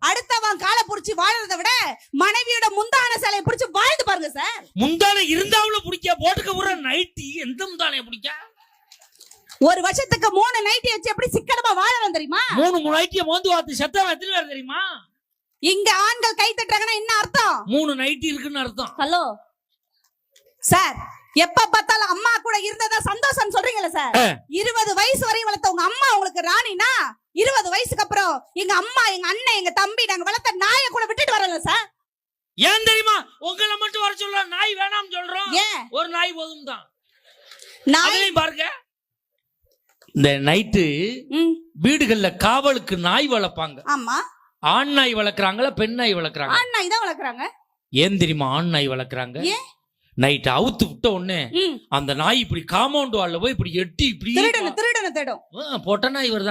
அடுத்தவன் காலை புடிச்சு வாழறதை விட மனைவியோட முந்தான சேலையை புடிச்சு வாழ்ந்து பாருங்க சார். முந்தான இருந்தாவுல பிடிக்க போட்டுக்க ஒரு நைட்டி எந்த முந்தானைய பிடிக்க? ஒரு வருஷத்துக்கு 3 நைட்டி வச்சு எப்படி சிக்கனமா வாழறோம் தெரியுமா? 3 நைட்டியை மோந்து வாத்து செத்தவன் எத்தனை பேர் தெரியுமா? இங்க ஆண்கள் கை தட்டுறாங்கன்னா என்ன அர்த்தம்? 3 நைட்டி இருக்குன்னு அர்த்தம். ஹலோ சார், எப்ப பார்த்தாலும் அம்மா கூட இருந்ததா சந்தோஷம் சொல்றீங்கல்ல சார். 20 வயசு வரை வளர்த்த உங்க அம்மா உங்களுக்கு ராணினா 20 வயசுக்கு அப்புறம் எங்க அம்மா, எங்க அண்ணன், எங்க தம்பி, நாங்க வளர்த்த நாயை கூட விட்டுட்டு வரல சார். ஏன் தெரியுமா? உங்களை மட்டும் வர சொல்ல நாய் வேணாம்னு சொல்றோம். ஒரு நாய் போதும் தான். நாயையும் பாருங்க. இந்த நைட்டு வீடுகள்ல காவலுக்கு நாய் வளர்ப்பாங்க. ஆமா. ஆண் நாய் வளர்க்கறாங்களா பெண் நாய் வளர்க்கறாங்க? ஆண் நாய் தான் வளர்க்கறாங்க. ஏன் தெரியுமா ஆண் நாய் வளர்க்கறாங்க? நைட் அவுத்து விட்ட உடனே அந்த நாய் இப்படி காம்பவுண்ட் வால்ல போய் இப்படி எட்டி இப்படி திருடன தேடும். பொட்ட நாய் வருது.